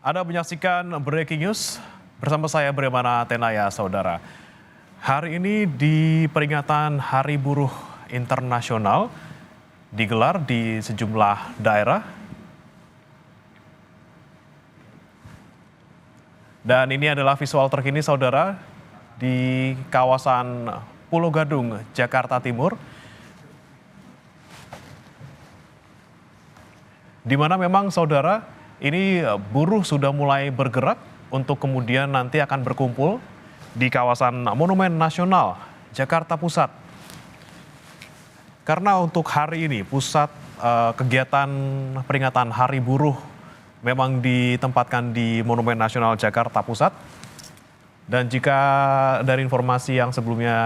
Anda menyaksikan Breaking News bersama saya Bremana Tenaya, saudara. Hari ini di peringatan Hari Buruh Internasional digelar di sejumlah daerah. Dan ini adalah visual terkini, saudara, di kawasan Pulau Gadung, Jakarta Timur. Di mana memang, saudara, ini buruh sudah mulai bergerak untuk kemudian nanti akan berkumpul di kawasan Monumen Nasional Jakarta Pusat. Karena untuk hari ini pusat kegiatan peringatan Hari Buruh memang ditempatkan di Monumen Nasional Jakarta Pusat. Dan jika dari informasi yang sebelumnya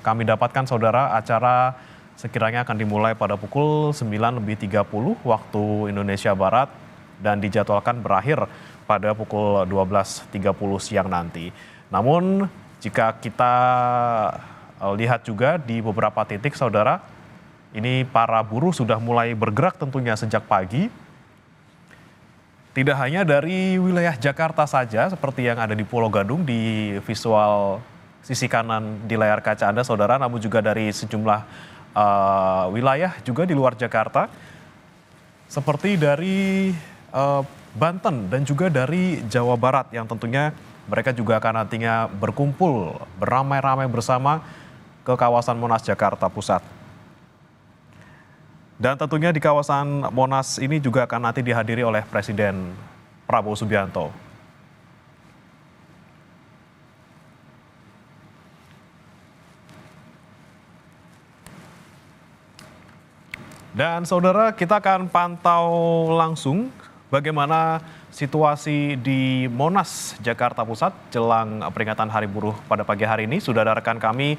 kami dapatkan, saudara, acara sekiranya akan dimulai pada pukul 9.30 waktu Indonesia Barat dan dijadwalkan berakhir pada pukul 12.30 siang nanti. Namun jika kita lihat juga di beberapa titik, saudara, ini para buruh sudah mulai bergerak tentunya sejak pagi. Tidak hanya dari wilayah Jakarta saja seperti yang ada di Pulau Gadung di visual sisi kanan di layar kaca Anda, saudara, namun juga dari sejumlah wilayah juga di luar Jakarta. Seperti dari Banten dan juga dari Jawa Barat yang tentunya mereka juga akan nantinya berkumpul beramai-ramai bersama ke kawasan Monas Jakarta Pusat. Dan tentunya di kawasan Monas ini juga akan nanti dihadiri oleh Presiden Prabowo Subianto. Dan saudara, kita akan pantau langsung bagaimana situasi di Monas, Jakarta Pusat jelang peringatan Hari Buruh pada pagi hari ini. Sudah ada rekan kami,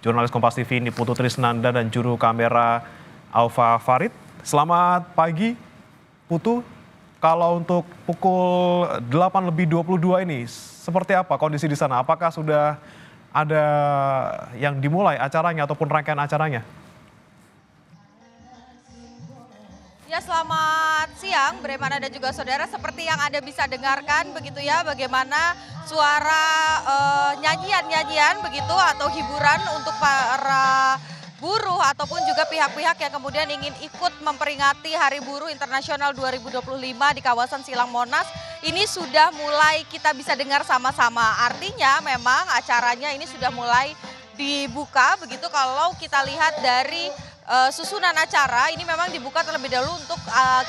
jurnalis Kompas TV Niputu Trisnanda dan juru kamera Alfa Farid. Selamat pagi, Putu. Kalau untuk pukul 8.22 ini, seperti apa kondisi di sana? Apakah sudah ada yang dimulai acaranya ataupun rangkaian acaranya? Ya, selamat siang Bremana dan juga saudara. Seperti yang Anda bisa dengarkan begitu ya, bagaimana suara nyanyian-nyanyian begitu atau hiburan untuk para buruh ataupun juga pihak-pihak yang kemudian ingin ikut memperingati Hari Buruh Internasional 2025 di kawasan Silang Monas. Ini sudah mulai kita bisa dengar sama-sama. Artinya memang acaranya ini sudah mulai dibuka begitu. Kalau kita lihat dari susunan acara ini memang dibuka terlebih dahulu untuk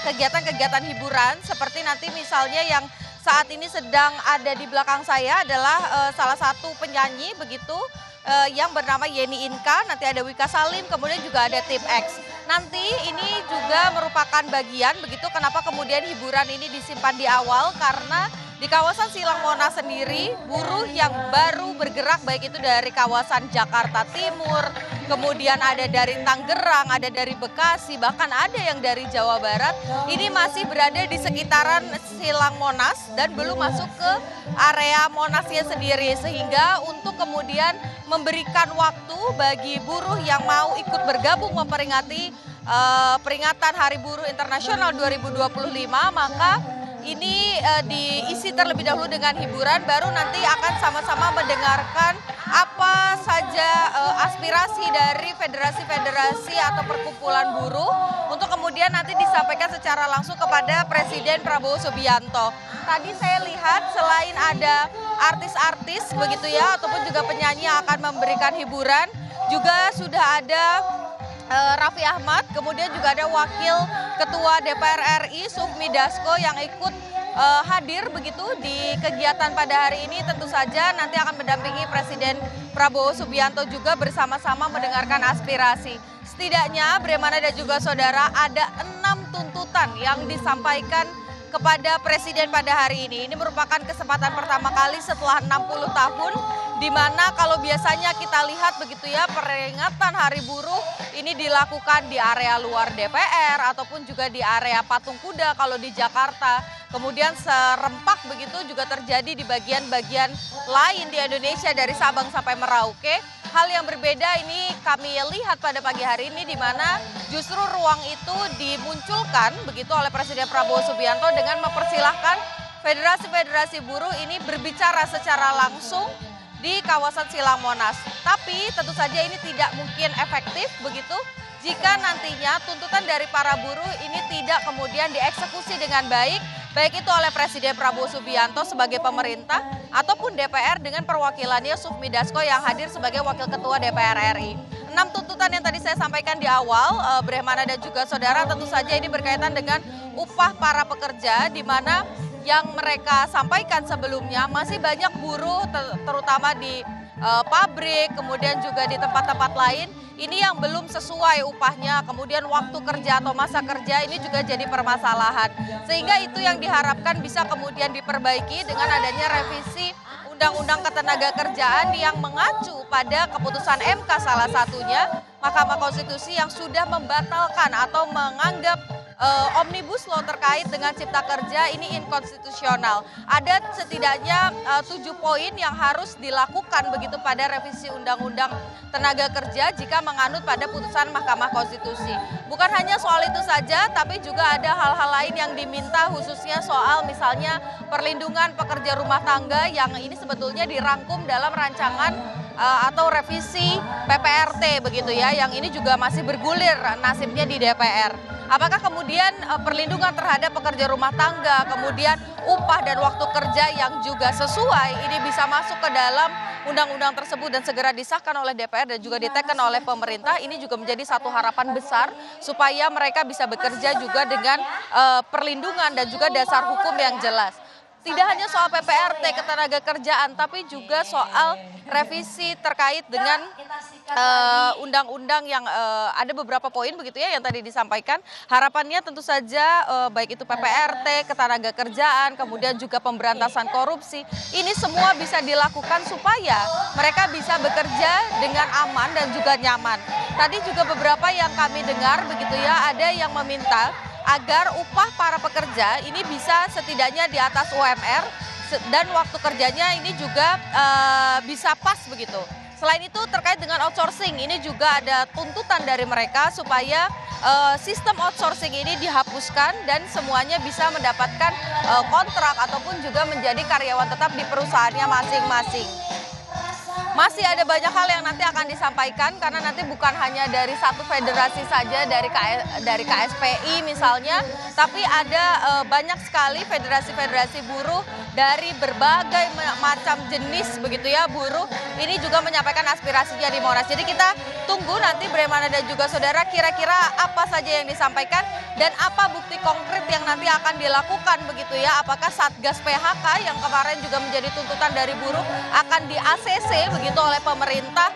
kegiatan-kegiatan hiburan seperti nanti misalnya yang saat ini sedang ada di belakang saya adalah salah satu penyanyi begitu yang bernama Yeni Inka, nanti ada Wika Salim, kemudian juga ada Tim X. Nanti ini juga merupakan bagian begitu kenapa kemudian hiburan ini disimpan di awal, karena di kawasan Silang Monas sendiri buruh yang baru bergerak baik itu dari kawasan Jakarta Timur, kemudian ada dari Tangerang, ada dari Bekasi, bahkan ada yang dari Jawa Barat. Ini masih berada di sekitaran Silang Monas dan belum masuk ke area Monasnya sendiri, sehingga untuk kemudian memberikan waktu bagi buruh yang mau ikut bergabung memperingati peringatan Hari Buruh Internasional 2025, maka ini diisi terlebih dahulu dengan hiburan, baru nanti akan sama-sama mendengarkan apa saja aspirasi dari federasi-federasi atau perkumpulan buruh untuk kemudian nanti disampaikan secara langsung kepada Presiden Prabowo Subianto. Tadi saya lihat selain ada artis-artis begitu ya, ataupun juga penyanyi yang akan memberikan hiburan, juga sudah ada Raffi Ahmad, kemudian juga ada Wakil Ketua DPR RI Sufmi Dasko yang ikut hadir begitu di kegiatan pada hari ini. Tentu saja nanti akan mendampingi Presiden Prabowo Subianto juga bersama-sama mendengarkan aspirasi. Setidaknya Bremana dan juga saudara ada 6 tuntutan yang disampaikan kepada Presiden pada hari ini. Ini merupakan kesempatan pertama kali setelah 60 tahun di mana kalau biasanya kita lihat begitu ya peringatan Hari Buruh ini dilakukan di area luar DPR ataupun juga di area Patung Kuda kalau di Jakarta. Kemudian serempak begitu juga terjadi di bagian-bagian lain di Indonesia dari Sabang sampai Merauke. Hal yang berbeda ini kami lihat pada pagi hari ini di mana justru ruang itu dimunculkan begitu oleh Presiden Prabowo Subianto dengan mempersilahkan federasi-federasi buruh ini berbicara secara langsung di kawasan Silang Monas. Tapi tentu saja ini tidak mungkin efektif begitu jika nantinya tuntutan dari para buruh ini tidak kemudian dieksekusi dengan baik, baik itu oleh Presiden Prabowo Subianto sebagai pemerintah ataupun DPR dengan perwakilannya Sufmi Dasko yang hadir sebagai Wakil Ketua DPR RI. 6 tuntutan yang tadi saya sampaikan di awal, Brehmana dan juga saudara, tentu saja ini berkaitan dengan upah para pekerja, di mana yang mereka sampaikan sebelumnya masih banyak buruh terutama di pabrik, kemudian juga di tempat-tempat lain, ini yang belum sesuai upahnya, kemudian waktu kerja atau masa kerja ini juga jadi permasalahan. Sehingga itu yang diharapkan bisa kemudian diperbaiki dengan adanya revisi Undang-Undang Ketenagakerjaan yang mengacu pada keputusan MK salah satunya, Mahkamah Konstitusi yang sudah membatalkan atau menganggap Omnibus Law terkait dengan cipta kerja ini inkonstitusional. Ada setidaknya 7 poin yang harus dilakukan begitu pada revisi Undang-Undang Tenaga Kerja jika menganut pada putusan Mahkamah Konstitusi. Bukan hanya soal itu saja, tapi juga ada hal-hal lain yang diminta, khususnya soal misalnya perlindungan pekerja rumah tangga yang ini sebetulnya dirangkum dalam rancangan atau revisi PPRT begitu ya, yang ini juga masih bergulir nasibnya di DPR. Apakah kemudian perlindungan terhadap pekerja rumah tangga, kemudian upah dan waktu kerja yang juga sesuai ini bisa masuk ke dalam undang-undang tersebut dan segera disahkan oleh DPR dan juga diteken oleh pemerintah. Ini juga menjadi satu harapan besar supaya mereka bisa bekerja juga dengan perlindungan dan juga dasar hukum yang jelas. Tidak hanya soal PPRT Ketenagakerjaan, tapi juga soal revisi terkait dengan undang-undang yang ada beberapa poin begitu ya yang tadi disampaikan. Harapannya tentu saja baik itu PPRT, Ketenagakerjaan, kemudian juga pemberantasan korupsi, ini semua bisa dilakukan supaya mereka bisa bekerja dengan aman dan juga nyaman. Tadi juga beberapa yang kami dengar begitu ya, ada yang meminta agar upah para pekerja ini bisa setidaknya di atas UMR dan waktu kerjanya ini juga bisa pas begitu. Selain itu terkait dengan outsourcing, ini juga ada tuntutan dari mereka supaya sistem outsourcing ini dihapuskan dan semuanya bisa mendapatkan kontrak ataupun juga menjadi karyawan tetap di perusahaannya masing-masing. Masih ada banyak hal yang nanti akan disampaikan karena nanti bukan hanya dari satu federasi saja, dari KSPI misalnya, tapi ada banyak sekali federasi-federasi buruh dari berbagai macam jenis begitu ya buruh. Ini juga menyampaikan aspirasinya di Monas. Jadi kita tunggu nanti Brehmana dan juga saudara kira-kira apa saja yang disampaikan dan apa bukti konkret yang nanti akan dilakukan begitu ya. Apakah Satgas PHK yang kemarin juga menjadi tuntutan dari buruh akan di ACC begitu oleh pemerintah,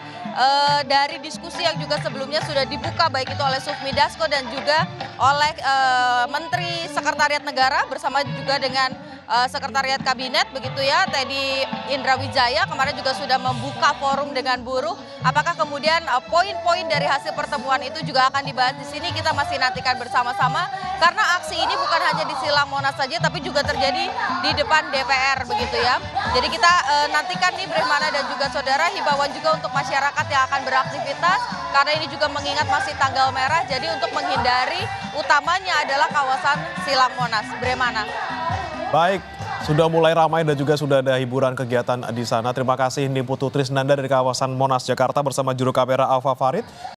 dari diskusi yang juga sebelumnya sudah dibuka baik itu oleh Sufmi Dasko dan juga oleh Menteri Sekretariat Negara bersama juga dengan Sekretariat Kabinet begitu ya, Teddy Indrawijaya kemarin juga sudah membuka forum dengan buruh. Apakah kemudian poin-poin dari hasil pertemuan itu juga akan dibahas di sini, kita masih nantikan bersama-sama karena aksi ini bukan hanya di Silang Monas saja tapi juga terjadi di depan DPR begitu ya. Jadi kita nantikan nih Brehmana dan juga saudara, himbauan juga untuk masyarakat yang akan beraktivitas karena ini juga mengingat masih tanggal merah, jadi untuk menghindari utamanya adalah kawasan Silang Monas. Brehmana. Baik, sudah mulai ramai dan juga sudah ada hiburan kegiatan di sana. Terima kasih Niputu Trisnanda dari kawasan Monas, Jakarta bersama juru kamera Alfa Farid.